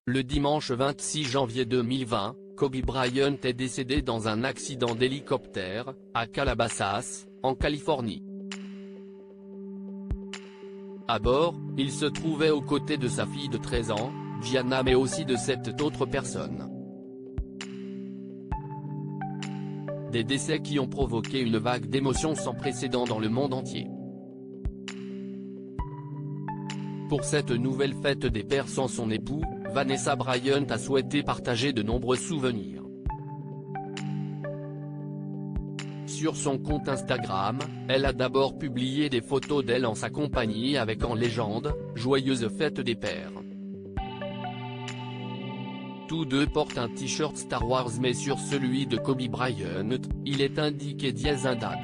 Le dimanche 26 janvier 2020, Kobe Bryant est décédé dans un accident d'hélicoptère, à Calabasas, en Californie. À bord, il se trouvait aux côtés de sa fille de 13 ans, Gianna, mais aussi de 7 autres personnes. Des décès qui ont provoqué une vague d'émotions sans précédent dans le monde entier. Pour cette nouvelle fête des pères sans son époux, Vanessa Bryant a souhaité partager de nombreux souvenirs. Sur son compte Instagram, elle a d'abord publié des photos d'elle en sa compagnie avec en légende « Joyeuse fête des pères ». Tous deux portent un t-shirt Star Wars, mais sur celui de Kobe Bryant, il est indiqué Diez Indad.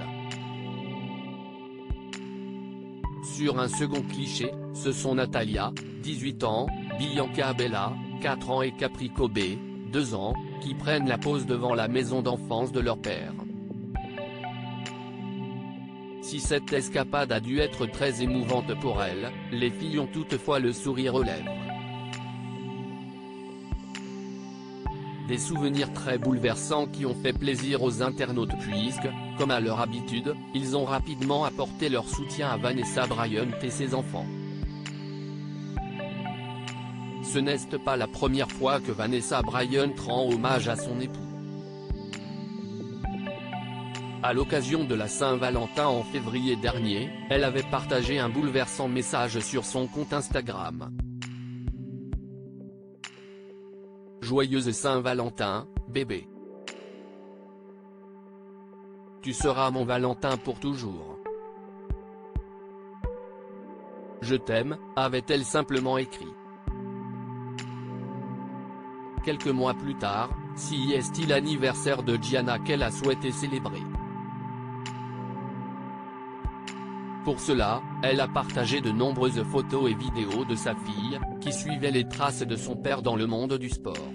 Sur un second cliché, ce sont Natalia, 18 ans, Bianca Bella, 4 ans et Capri Kobe, 2 ans, qui prennent la pose devant la maison d'enfance de leur père. Si cette escapade a dû être très émouvante pour elles, les filles ont toutefois le sourire aux lèvres. Des souvenirs très bouleversants qui ont fait plaisir aux internautes puisque, comme à leur habitude, ils ont rapidement apporté leur soutien à Vanessa Bryant et ses enfants. Ce n'est pas la première fois que Vanessa Bryant rend hommage à son époux. À l'occasion de la Saint-Valentin en février dernier, elle avait partagé un bouleversant message sur son compte Instagram. Joyeuse Saint-Valentin, bébé. Tu seras mon Valentin pour toujours. Je t'aime, avait-elle simplement écrit. Quelques mois plus tard, c'est l'anniversaire de Gianna qu'elle a souhaité célébrer. Pour cela, elle a partagé de nombreuses photos et vidéos de sa fille, qui suivait les traces de son père dans le monde du sport.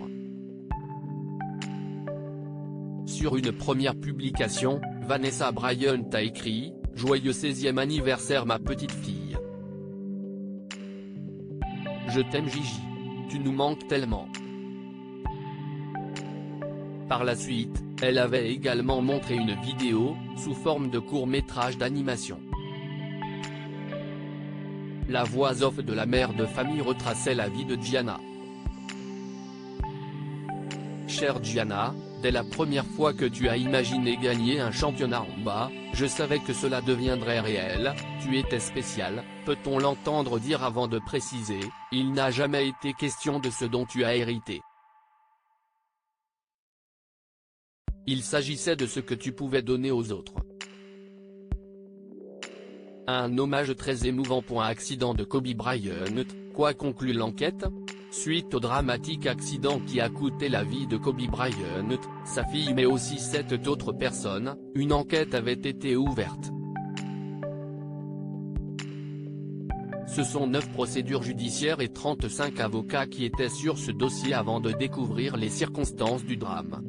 Sur une première publication, Vanessa Bryant a écrit « Joyeux 16e anniversaire ma petite fille. Je t'aime Gigi. Tu nous manques tellement. » Par la suite, elle avait également montré une vidéo, sous forme de court-métrage d'animation. La voix off de la mère de famille retraçait la vie de Gianna. Chère Gianna, dès la première fois que tu as imaginé gagner un championnat en bas, je savais que cela deviendrait réel, tu étais spéciale, peut-on l'entendre dire avant de préciser, il n'a jamais été question de ce dont tu as hérité. Il s'agissait de ce que tu pouvais donner aux autres. Un hommage très émouvant. Accident de Kobe Bryant, quoi conclut l'enquête? Suite au dramatique accident qui a coûté la vie de Kobe Bryant, sa fille mais aussi 7 autres personnes, une enquête avait été ouverte. Ce sont 9 procédures judiciaires et 35 avocats qui étaient sur ce dossier avant de découvrir les circonstances du drame.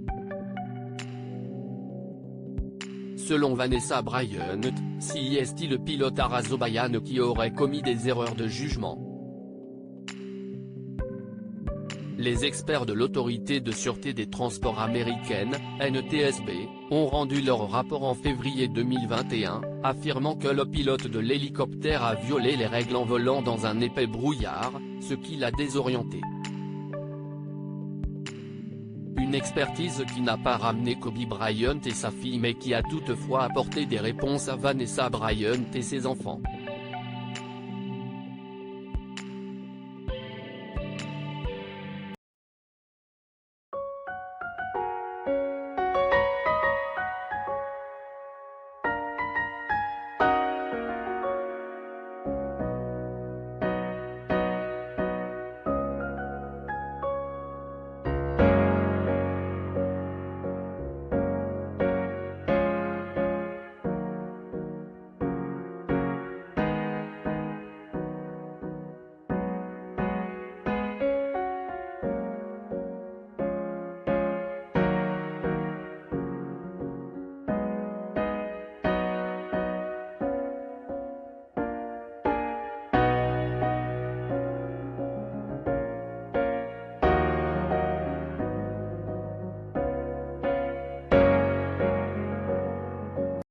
Selon Vanessa Bryant, c'est le pilote Arazobayan qui aurait commis des erreurs de jugement. Les experts de l'autorité de sûreté des transports américaine, NTSB, ont rendu leur rapport en février 2021, affirmant que le pilote de l'hélicoptère a violé les règles en volant dans un épais brouillard, ce qui l'a désorienté. Une expertise qui n'a pas ramené Kobe Bryant et sa fille mais qui a toutefois apporté des réponses à Vanessa Bryant et ses enfants.